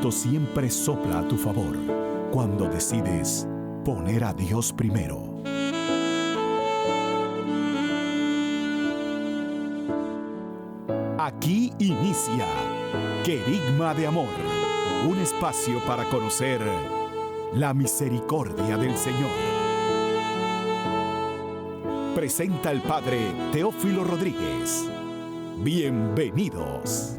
viento siempre sopla a tu favor cuando decides poner a Dios primero. Aquí inicia Querigma de Amor, un espacio para conocer la misericordia del Señor. Presenta el Padre Teófilo Rodríguez. Bienvenidos.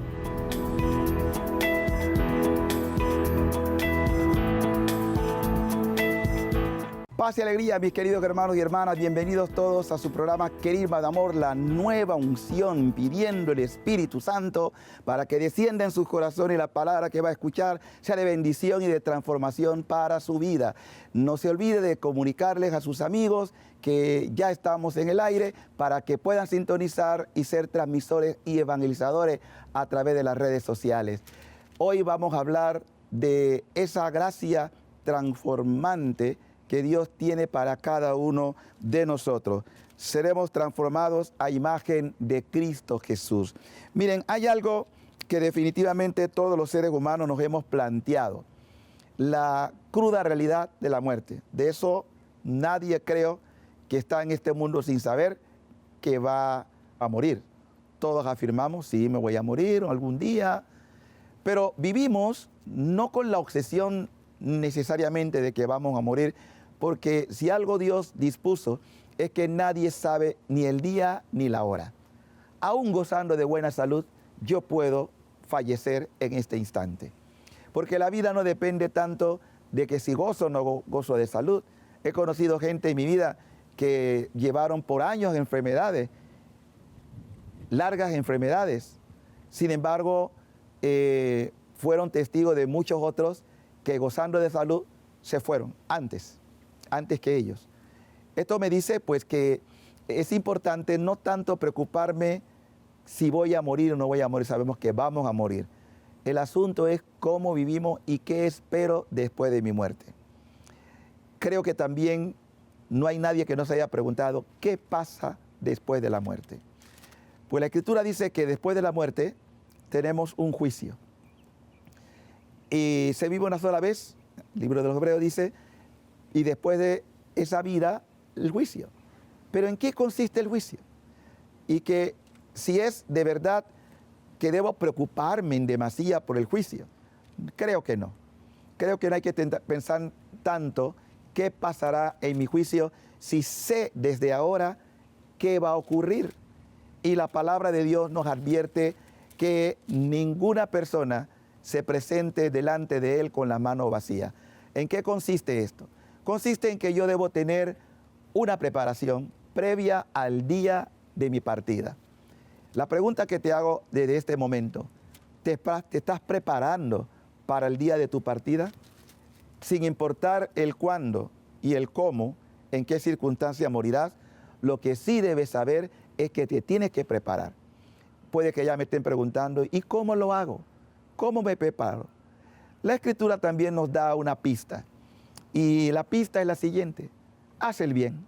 Paz y alegría, mis queridos hermanos y hermanas, bienvenidos todos a su programa Querigma de Amor, la nueva unción, pidiendo el Espíritu Santo para que descienda en sus corazones y la palabra que va a escuchar sea de bendición y de transformación para su vida. No se olvide de comunicarles a sus amigos que ya estamos en el aire para que puedan sintonizar y ser transmisores y evangelizadores a través de las redes sociales. Hoy vamos a hablar de esa gracia transformante que Dios tiene para cada uno de nosotros. Seremos transformados a imagen de Cristo Jesús. Miren, hay algo que definitivamente todos los seres humanos nos hemos planteado. La cruda realidad de la muerte. De eso nadie, creo, que está en este mundo sin saber que va a morir. Todos afirmamos, sí, me voy a morir algún día. Pero vivimos no con la obsesión necesariamente de que vamos a morir, porque si algo Dios dispuso es que nadie sabe ni el día ni la hora. Aún gozando de buena salud, yo puedo fallecer en este instante. Porque la vida no depende tanto de que si gozo o no gozo de salud. He conocido gente en mi vida que llevaron por años enfermedades, largas enfermedades. Sin embargo, fueron testigos de muchos otros que gozando de salud se fueron antes que ellos. Esto me dice pues que es importante no tanto preocuparme si voy a morir o no voy a morir, sabemos que vamos a morir. El asunto es cómo vivimos y qué espero después de mi muerte. Creo que también no hay nadie que no se haya preguntado qué pasa después de la muerte. Pues la Escritura dice que después de la muerte tenemos un juicio. Y se vive una sola vez, el libro de los Hebreos dice, y después de esa vida, el juicio. Pero ¿en qué consiste el juicio? Y que si es de verdad que debo preocuparme en demasía por el juicio, creo que no. Creo que no hay que pensar tanto qué pasará en mi juicio si sé desde ahora qué va a ocurrir. Y la palabra de Dios nos advierte que ninguna persona se presente delante de Él con la mano vacía. ¿En qué consiste esto? Consiste en que yo debo tener una preparación previa al día de mi partida. La pregunta que te hago desde este momento, ¿te estás preparando para el día de tu partida? Sin importar el cuándo y el cómo, en qué circunstancia morirás, lo que sí debes saber es que te tienes que preparar. Puede que ya me estén preguntando, ¿y cómo lo hago? ¿Cómo me preparo? La Escritura también nos da una pista. Y la pista es la siguiente: haz el bien,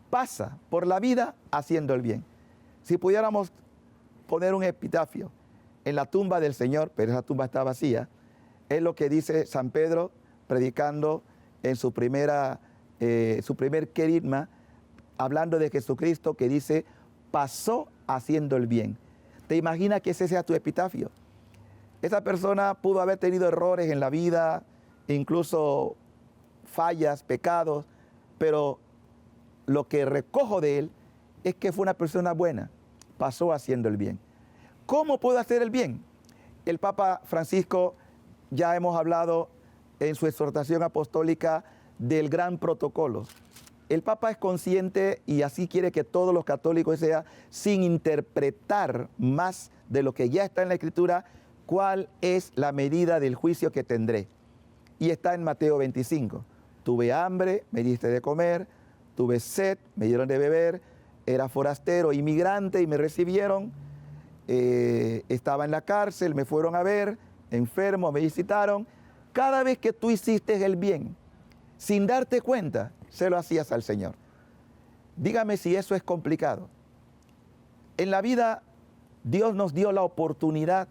pasa por la vida haciendo el bien. Si pudiéramos poner un epitafio en la tumba del Señor, pero esa tumba está vacía, es lo que dice San Pedro predicando en su primer querigma, hablando de Jesucristo, que dice, pasó haciendo el bien. ¿Te imaginas que ese sea tu epitafio? Esa persona pudo haber tenido errores en la vida, incluso fallas, pecados, pero lo que recojo de él es que fue una persona buena, pasó haciendo el bien. ¿Cómo puedo hacer el bien? El Papa Francisco, ya hemos hablado en su exhortación apostólica del gran protocolo. El Papa es consciente y así quiere que todos los católicos sean, sin interpretar más de lo que ya está en la Escritura, cuál es la medida del juicio que tendré. Y está en Mateo 25. Tuve hambre, me diste de comer, tuve sed, me dieron de beber, era forastero, inmigrante y me recibieron, estaba en la cárcel, me fueron a ver, enfermo, me visitaron. Cada vez que tú hiciste el bien, sin darte cuenta, se lo hacías al Señor. Dígame si eso es complicado. En la vida, Dios nos dio la oportunidad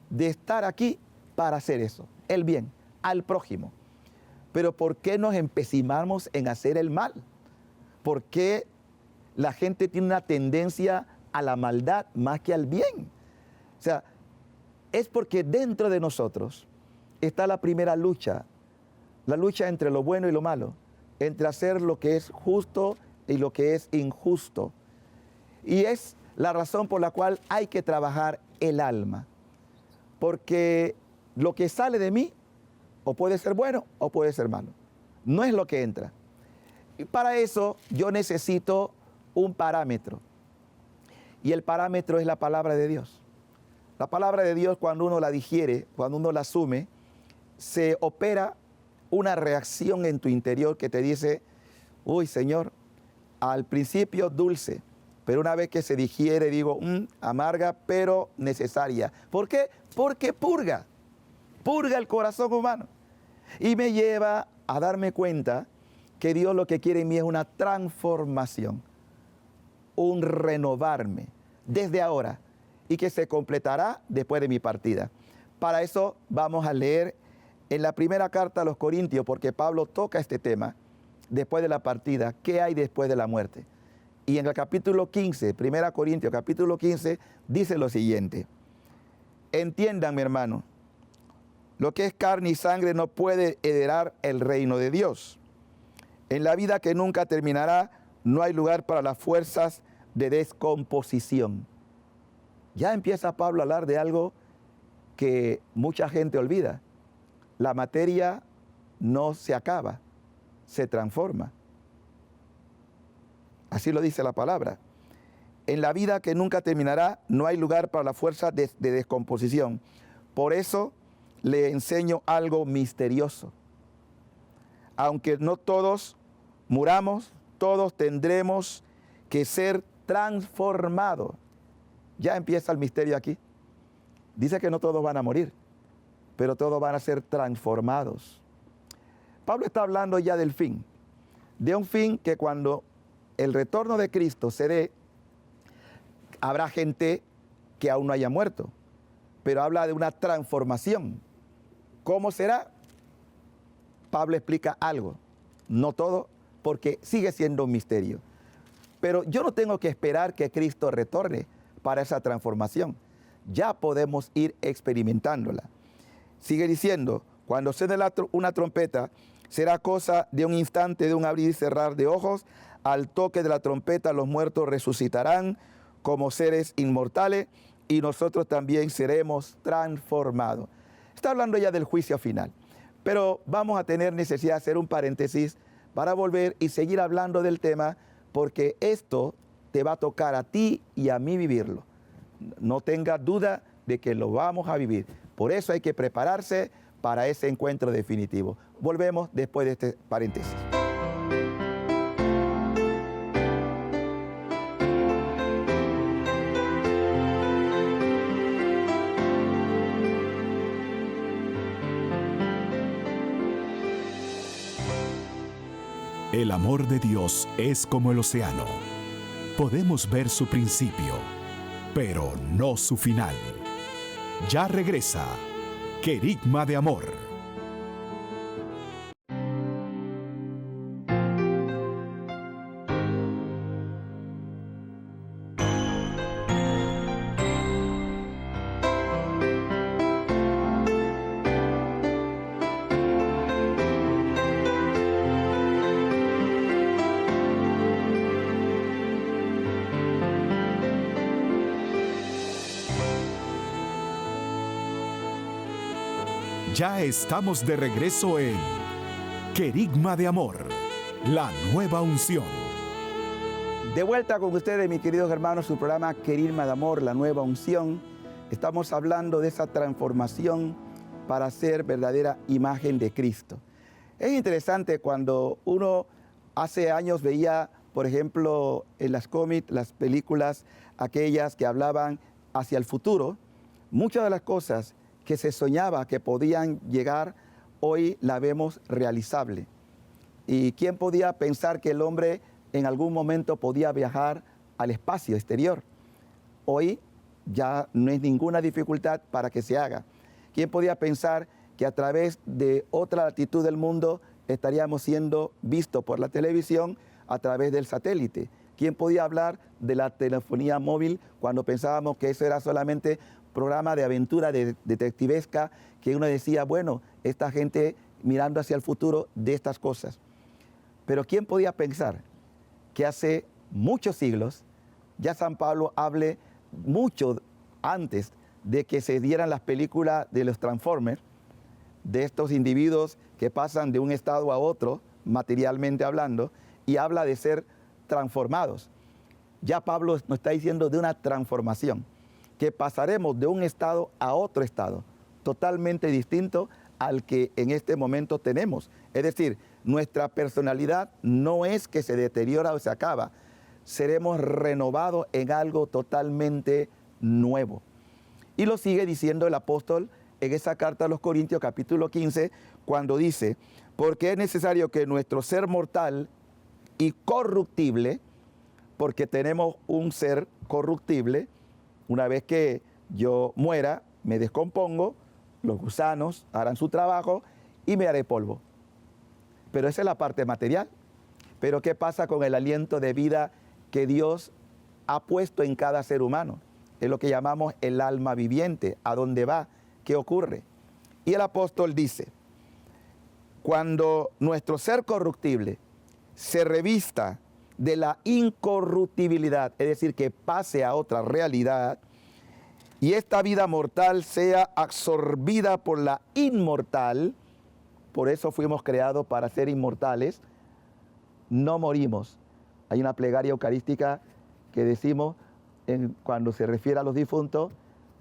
de estar aquí para hacer eso. el bien al prójimo. Pero ¿por qué nos empecinamos en hacer el mal? ¿Por qué la gente tiene una tendencia a la maldad más que al bien? O sea, es porque dentro de nosotros está la primera lucha, la lucha entre lo bueno y lo malo, entre hacer lo que es justo y lo que es injusto. Y es la razón por la cual hay que trabajar el alma, porque lo que sale de mí o puede ser bueno o puede ser malo, no es lo que entra. Y para eso yo necesito un parámetro, y el parámetro es la palabra de Dios. La palabra de Dios, cuando uno la digiere, cuando uno la asume, se opera una reacción en tu interior que te dice, uy, Señor, al principio dulce, pero una vez que se digiere, digo, amarga, pero necesaria. ¿Por qué? Porque purga el corazón humano. Y me lleva a darme cuenta que Dios lo que quiere en mí es una transformación, un renovarme desde ahora, y que se completará después de mi partida. Para eso vamos a leer en la primera carta a los Corintios, porque Pablo toca este tema, después de la partida, ¿qué hay después de la muerte? Y en el capítulo 15, 1 Corintios capítulo 15, dice lo siguiente: entiendan, mi hermano, lo que es carne y sangre no puede heredar el reino de Dios. En la vida que nunca terminará, no hay lugar para las fuerzas de descomposición. Ya empieza Pablo a hablar de algo que mucha gente olvida. La materia no se acaba, se transforma. Así lo dice la palabra. En la vida que nunca terminará, no hay lugar para la fuerza de descomposición. Por eso le enseño algo misterioso. Aunque no todos muramos, todos tendremos que ser transformados. Ya empieza el misterio aquí. Dice que no todos van a morir, pero todos van a ser transformados. Pablo está hablando ya del fin, de un fin que cuando el retorno de Cristo se dé, habrá gente que aún no haya muerto, pero habla de una transformación. ¿Cómo será? Pablo explica algo, no todo, porque sigue siendo un misterio. Pero yo no tengo que esperar que Cristo retorne para esa transformación. Ya podemos ir experimentándola. Sigue diciendo, cuando suene una trompeta, será cosa de un instante, de un abrir y cerrar de ojos. Al toque de la trompeta los muertos resucitarán como seres inmortales y nosotros también seremos transformados. Está hablando ya del juicio final, pero vamos a tener necesidad de hacer un paréntesis para volver y seguir hablando del tema, porque esto te va a tocar a ti y a mí vivirlo. No tengas duda de que lo vamos a vivir. Por eso hay que prepararse para ese encuentro definitivo. Volvemos después de este paréntesis. El amor de Dios es como el océano. Podemos ver su principio, pero no su final. Ya regresa Querigma de Amor. Ya estamos de regreso en Querigma de Amor, la nueva unción. De vuelta con ustedes, mis queridos hermanos, su programa Querigma de Amor, la nueva unción. Estamos hablando de esa transformación para ser verdadera imagen de Cristo. Es interesante cuando uno hace años veía, por ejemplo, en las cómics, las películas, aquellas que hablaban hacia el futuro, muchas de las cosas que se soñaba que podían llegar, hoy la vemos realizable. ¿Y quién podía pensar que el hombre en algún momento podía viajar al espacio exterior? Hoy ya no es ninguna dificultad para que se haga. ¿Quién podía pensar que a través de otra latitud del mundo estaríamos siendo vistos por la televisión a través del satélite. ¿Quién podía hablar de la telefonía móvil cuando pensábamos que eso era solamente programa de aventura detectivesca, que uno decía, bueno, esta gente mirando hacia el futuro de estas cosas? Pero ¿quién podía pensar que hace muchos siglos, ya San Pablo hable mucho antes de que se dieran las películas de los Transformers, de estos individuos que pasan de un estado a otro, materialmente hablando, y habla de ser transformados? Ya Pablo nos está diciendo de una transformación, que pasaremos de un estado a otro estado, totalmente distinto al que en este momento tenemos. Es decir, nuestra personalidad no es que se deteriora o se acaba, seremos renovados en algo totalmente nuevo. Y lo sigue diciendo el apóstol en esa carta a los Corintios, capítulo 15, cuando dice, porque es necesario que nuestro ser mortal y corruptible, porque tenemos un ser corruptible, una vez que yo muera, me descompongo, los gusanos harán su trabajo y me haré polvo. Pero esa es la parte material. Pero ¿qué pasa con el aliento de vida que Dios ha puesto en cada ser humano? Es lo que llamamos el alma viviente. ¿A dónde va? ¿Qué ocurre? Y el apóstol dice, cuando nuestro ser corruptible se revista de la incorruptibilidad, es decir, que pase a otra realidad, y esta vida mortal sea absorbida por la inmortal, por eso fuimos creados para ser inmortales, no morimos. Hay una plegaria eucarística que decimos cuando se refiere a los difuntos,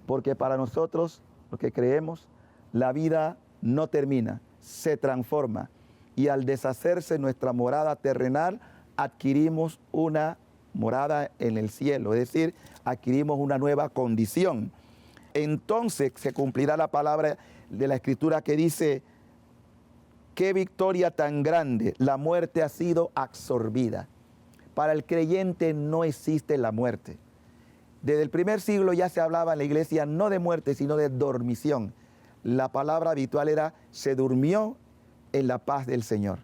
porque para nosotros, los que creemos, la vida no termina, se transforma, y al deshacerse nuestra morada terrenal, adquirimos una morada en el cielo, es decir, adquirimos una nueva condición. Entonces se cumplirá la palabra de la Escritura que dice, qué victoria tan grande, la muerte ha sido absorbida. Para el creyente no existe la muerte. Desde el primer siglo ya se hablaba en la iglesia no de muerte, sino de dormición. La palabra habitual era, se durmió en la paz del Señor.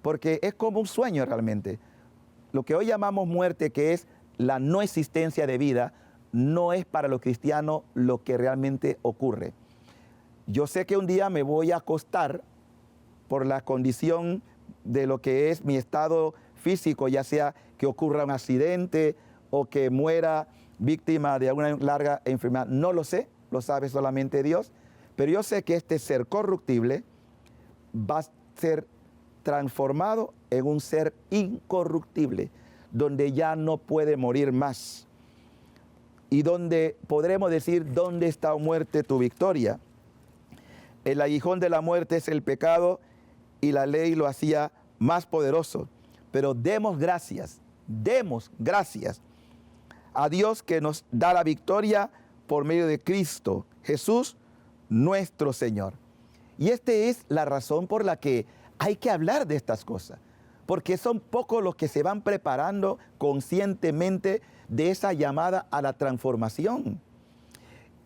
Porque es como un sueño realmente. Lo que hoy llamamos muerte, que es la no existencia de vida, no es para los cristianos lo que realmente ocurre. Yo sé que un día me voy a acostar por la condición de lo que es mi estado físico, ya sea que ocurra un accidente o que muera víctima de alguna larga enfermedad. No lo sé, lo sabe solamente Dios, pero yo sé que este ser corruptible va a ser transformado en un ser incorruptible, donde ya no puede morir más. Y donde podremos decir, ¿dónde está, muerte, tu victoria? El aguijón de la muerte es el pecado y la ley lo hacía más poderoso. Pero demos gracias a Dios que nos da la victoria por medio de Cristo Jesús, nuestro Señor. Y esta es la razón por la que hay que hablar de estas cosas, porque son pocos los que se van preparando conscientemente de esa llamada a la transformación.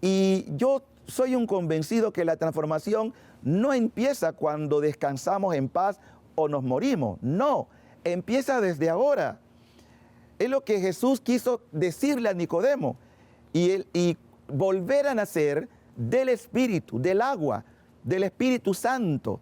Y yo soy un convencido que la transformación no empieza cuando descansamos en paz o nos morimos. No, empieza desde ahora. Es lo que Jesús quiso decirle a Nicodemo. Y volver a nacer del Espíritu, del agua, del Espíritu Santo.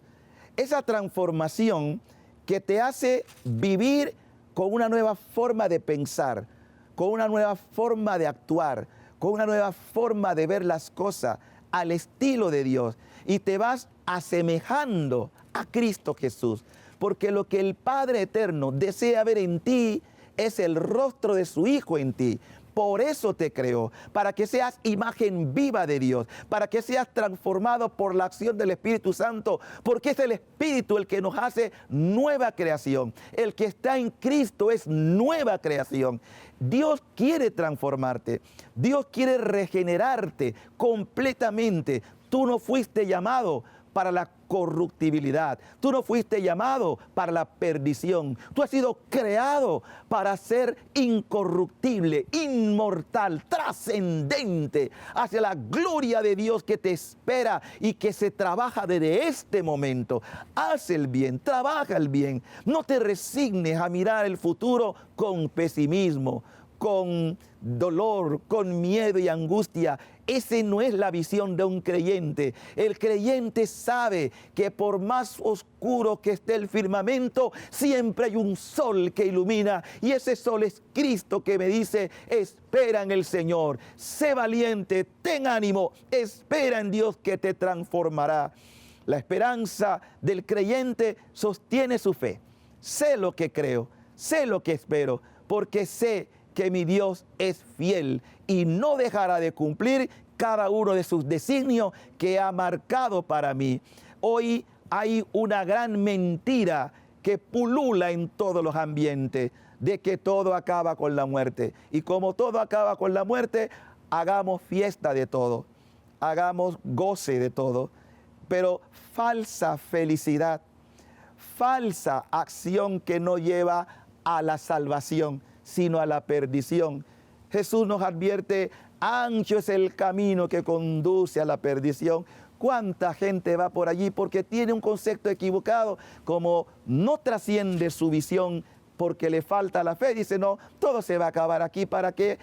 Esa transformación que te hace vivir con una nueva forma de pensar, con una nueva forma de actuar, con una nueva forma de ver las cosas al estilo de Dios. Y te vas asemejando a Cristo Jesús. Porque lo que el Padre Eterno desea ver en ti es el rostro de su Hijo en ti. Por eso te creó, para que seas imagen viva de Dios, para que seas transformado por la acción del Espíritu Santo, porque es el Espíritu el que nos hace nueva creación. El que está en Cristo es nueva creación. Dios quiere transformarte, Dios quiere regenerarte completamente. Tú no fuiste llamado para la corruptibilidad. Tú no fuiste llamado para la perdición. Tú has sido creado para ser incorruptible, inmortal, trascendente, hacia la gloria de Dios que te espera y que se trabaja desde este momento. Haz el bien, trabaja el bien. No te resignes a mirar el futuro con pesimismo, con dolor, con miedo y angustia. Esa no es la visión de un creyente. El creyente sabe que por más oscuro que esté el firmamento, siempre hay un sol que ilumina, y ese sol es Cristo, que me dice: espera en el Señor, sé valiente, ten ánimo, espera en Dios que te transformará. La esperanza del creyente sostiene su fe. Sé lo que creo, sé lo que espero, porque sé que mi Dios es fiel y no dejará de cumplir cada uno de sus designios que ha marcado para mí. Hoy hay una gran mentira que pulula en todos los ambientes, de que todo acaba con la muerte. Y como todo acaba con la muerte, hagamos fiesta de todo, hagamos goce de todo, pero falsa felicidad, falsa acción que no lleva a la salvación, sino a la perdición. Jesús nos advierte: ancho es el camino que conduce a la perdición. ¿Cuánta gente va por allí porque tiene un concepto equivocado? Como no trasciende su visión porque le falta la fe, dice: no, todo se va a acabar aquí, ¿para qué?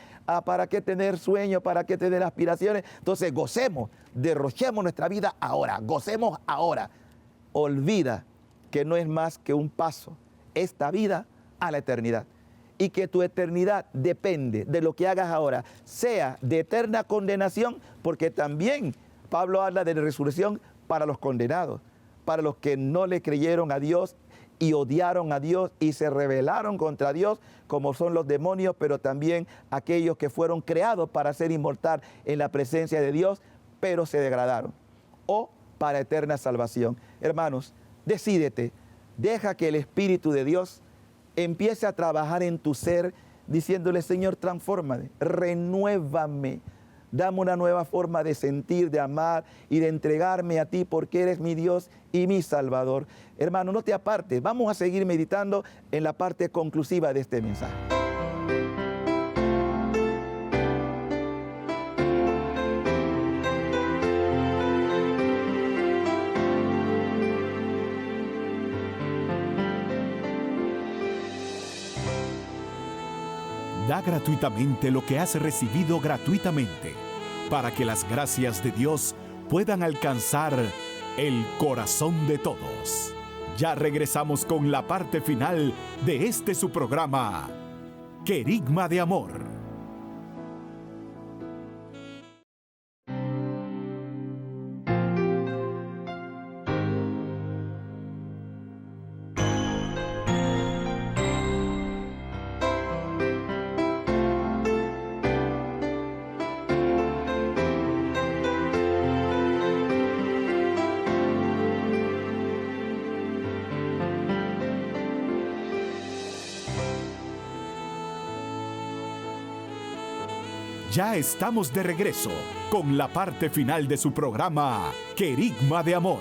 ¿Para qué tener sueños? ¿Para qué tener aspiraciones? Entonces gocemos, derrochemos nuestra vida ahora, gocemos ahora. Olvida que no es más que un paso, esta vida a la eternidad, y que tu eternidad depende de lo que hagas ahora, sea de eterna condenación, porque también Pablo habla de la resurrección para los condenados, para los que no le creyeron a Dios y odiaron a Dios y se rebelaron contra Dios, como son los demonios, pero también aquellos que fueron creados para ser inmortal en la presencia de Dios, pero se degradaron, o para eterna salvación. Hermanos, decídete, deja que el Espíritu de Dios empiece a trabajar en tu ser, diciéndole: Señor, transfórmame, renuévame, dame una nueva forma de sentir, de amar y de entregarme a ti, porque eres mi Dios y mi Salvador. Hermano, no te apartes, vamos a seguir meditando en la parte conclusiva de este mensaje. Da gratuitamente lo que has recibido gratuitamente, para que las gracias de Dios puedan alcanzar el corazón de todos. Ya regresamos con la parte final de este su programa, Querigma de Amor. Ya estamos de regreso con la parte final de su programa, Querigma de Amor.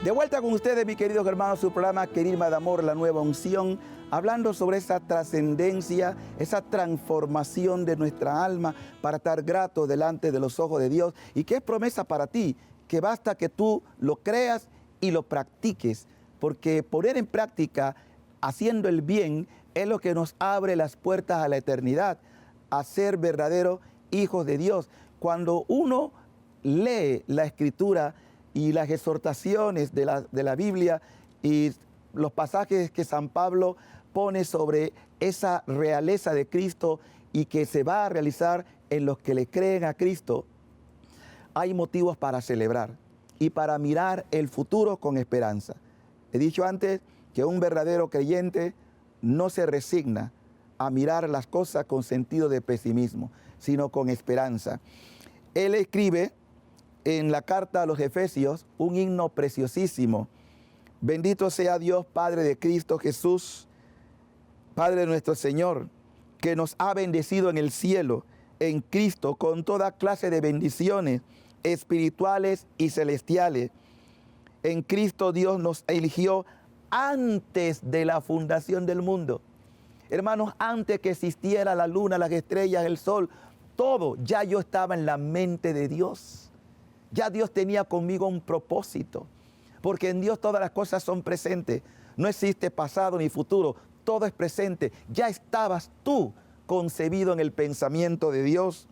De vuelta con ustedes, mis queridos hermanos, su programa Querigma de Amor, la nueva unción, hablando sobre esa trascendencia, esa transformación de nuestra alma para estar gratos delante de los ojos de Dios, y que es promesa para ti, que basta que tú lo creas y lo practiques, porque poner en práctica, haciendo el bien, es lo que nos abre las puertas a la eternidad, a ser verdaderos hijos de Dios. Cuando uno lee la Escritura y las exhortaciones de la Biblia y los pasajes que San Pablo pone sobre esa realeza de Cristo y que se va a realizar en los que le creen a Cristo, hay motivos para celebrar y para mirar el futuro con esperanza. He dicho antes que un verdadero creyente no se resigna a mirar las cosas con sentido de pesimismo, sino con esperanza. Él escribe en la carta a los Efesios un himno preciosísimo: bendito sea Dios, Padre de Cristo Jesús, Padre de nuestro Señor, que nos ha bendecido en el cielo, en Cristo, con toda clase de bendiciones espirituales y celestiales. En Cristo Dios nos eligió antes de la fundación del mundo. Hermanos, antes que existiera la luna, las estrellas, el sol, todo, ya yo estaba en la mente de Dios. Ya Dios tenía conmigo un propósito. Porque en Dios todas las cosas son presentes. No existe pasado ni futuro. Todo es presente. Ya estabas tú concebido en el pensamiento de Dios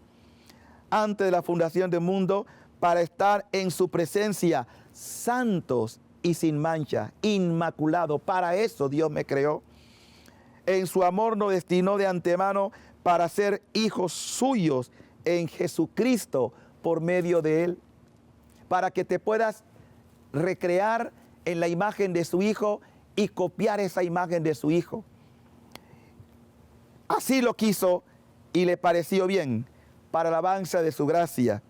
antes de la fundación del mundo para estar en su presencia santos y sin mancha, inmaculado. Para eso Dios me creó. En su amor nos destinó de antemano para ser hijos suyos en Jesucristo por medio de Él. Para que te puedas recrear en la imagen de su Hijo y copiar esa imagen de su Hijo. Así lo quiso y le pareció bien, para alabanza de su gracia,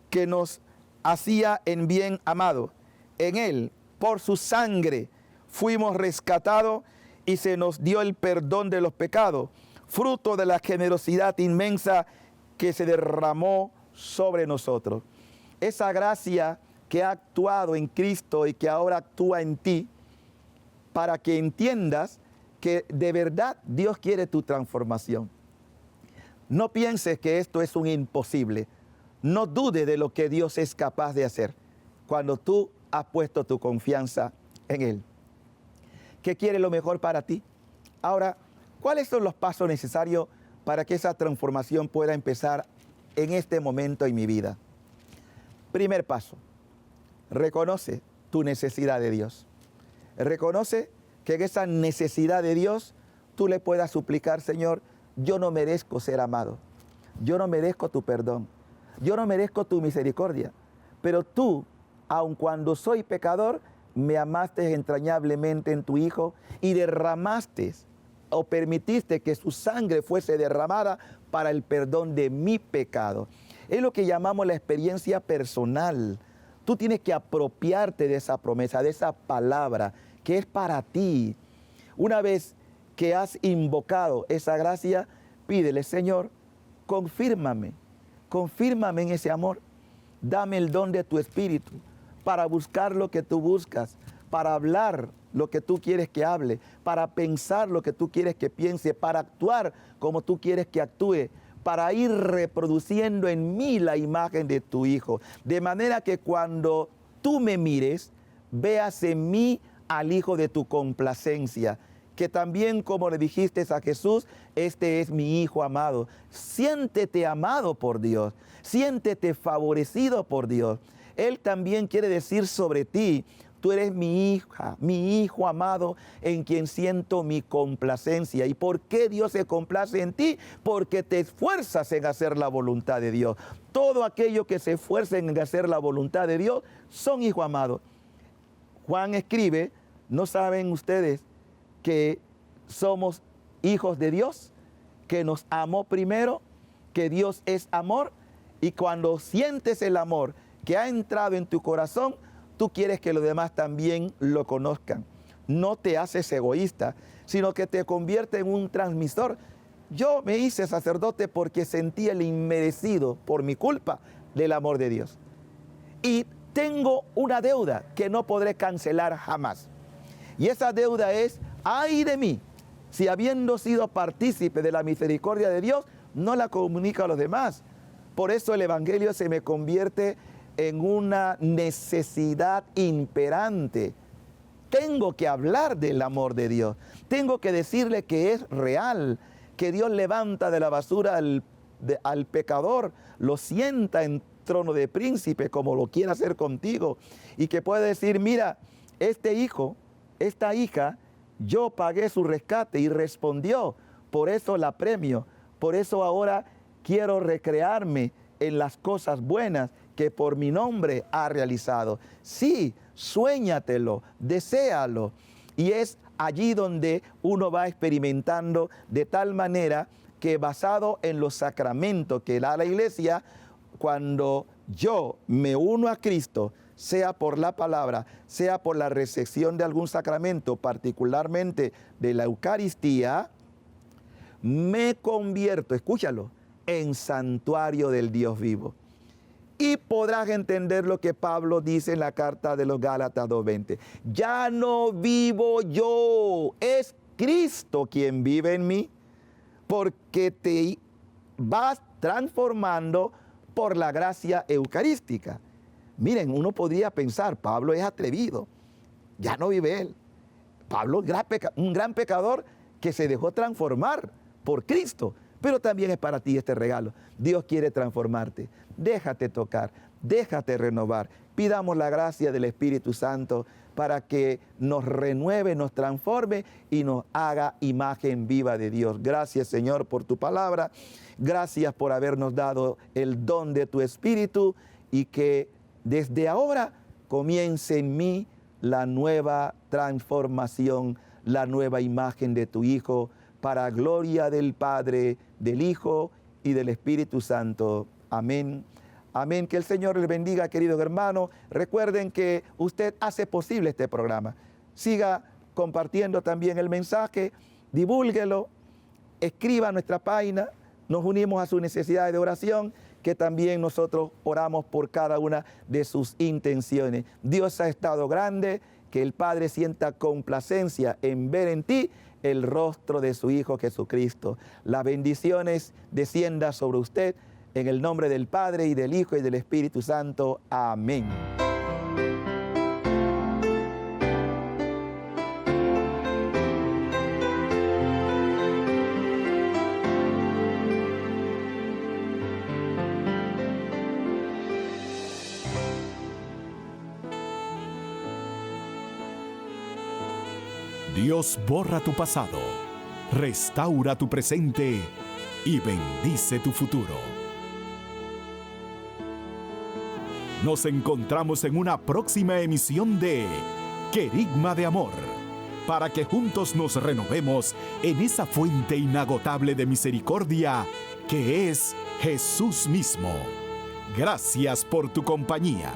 que nos hacía en bien amado. En Él, por su sangre, fuimos rescatados y se nos dio el perdón de los pecados, fruto de la generosidad inmensa que se derramó sobre nosotros. Esa gracia que ha actuado en Cristo y que ahora actúa en ti, para que entiendas que de verdad Dios quiere tu transformación. No pienses que esto es un imposible. No dudes de lo que Dios es capaz de hacer cuando tú has puesto tu confianza en Él. ¿Qué quiere lo mejor para ti? Ahora, ¿cuáles son los pasos necesarios para que esa transformación pueda empezar en este momento en mi vida? Primer paso, reconoce tu necesidad de Dios. Reconoce que en esa necesidad de Dios tú le puedas suplicar: Señor, yo no merezco ser amado. Yo no merezco tu perdón. Yo no merezco tu misericordia. Pero tú, aun cuando soy pecador, me amaste entrañablemente en tu Hijo y derramaste o permitiste que su sangre fuese derramada para el perdón de mi pecado. Es lo que llamamos la experiencia personal. Tú tienes que apropiarte de esa promesa, de esa palabra que es para ti. Una vez que has invocado esa gracia, pídele: Señor, confírmame en ese amor. Dame el don de tu Espíritu para buscar lo que tú buscas, para hablar lo que tú quieres que hable, para pensar lo que tú quieres que piense, para actuar como tú quieres que actúe, para ir reproduciendo en mí la imagen de tu Hijo. De manera que cuando tú me mires, veas en mí al Hijo de tu complacencia, que también, como le dijiste a Jesús, este es mi Hijo amado. Siéntete amado por Dios, siéntete favorecido por Dios. Él también quiere decir sobre ti: tú eres mi hija, mi hijo amado, en quien siento mi complacencia. ¿Y por qué Dios se complace en ti? Porque te esfuerzas en hacer la voluntad de Dios. Todo aquello que se esfuercen en hacer la voluntad de Dios son hijos amados. Juan escribe: ¿no saben ustedes que somos hijos de Dios? Que nos amó primero, que Dios es amor. Y cuando sientes el amor que ha entrado en tu corazón, tú quieres que los demás también lo conozcan. No te haces egoísta, sino que te convierte en un transmisor. Yo me hice sacerdote porque sentí el inmerecido, por mi culpa, del amor de Dios. Y tengo una deuda que no podré cancelar jamás. Y esa deuda es: ay de mí, si habiendo sido partícipe de la misericordia de Dios, no la comunico a los demás. Por eso el Evangelio se me convierte en una necesidad imperante. Tengo que hablar del amor de Dios. Tengo que decirle que es real, que Dios levanta de la basura al pecador, lo sienta en trono de príncipe, como lo quiere hacer contigo, y que puede decir: mira, este hijo, esta hija, yo pagué su rescate y respondió, por eso la premio, por eso ahora quiero recrearme en las cosas buenas que por mi nombre ha realizado. Sí, suéñatelo, deséalo. Y es allí donde uno va experimentando de tal manera que, basado en los sacramentos que da la Iglesia, cuando yo me uno a Cristo, sea por la palabra, sea por la recepción de algún sacramento, particularmente de la Eucaristía, me convierto, escúchalo, en santuario del Dios vivo. y podrás entender lo que Pablo dice en la carta de los Gálatas 2:20. Ya no vivo yo, es Cristo quien vive en mí, porque te vas transformando por la gracia eucarística. Miren, uno podría pensar, Pablo es atrevido, ya no vive él. Pablo, un gran pecador que se dejó transformar por Cristo, pero también es para ti este regalo. Dios quiere transformarte, déjate tocar, déjate renovar. Pidamos la gracia del Espíritu Santo para que nos renueve, nos transforme y nos haga imagen viva de Dios. Gracias, Señor, por tu palabra. Gracias por habernos dado el don de tu Espíritu y que desde ahora comience en mí la nueva transformación, la nueva imagen de tu Hijo, para gloria del Padre, del Hijo y del Espíritu Santo. Amén. Amén. Que el Señor les bendiga, queridos hermanos. Recuerden que usted hace posible este programa. Siga compartiendo también el mensaje, divúlguelo, escriba a nuestra página. Nos unimos a sus necesidades de oración, que también nosotros oramos por cada una de sus intenciones. Dios ha estado grande, que el Padre sienta complacencia en ver en ti el rostro de su Hijo Jesucristo. Las bendiciones desciendan sobre usted en el nombre del Padre y del Hijo y del Espíritu Santo. Amén. Dios borra tu pasado, restaura tu presente y bendice tu futuro. Nos encontramos en una próxima emisión de Querigma de Amor, para que juntos nos renovemos en esa fuente inagotable de misericordia que es Jesús mismo. Gracias por tu compañía.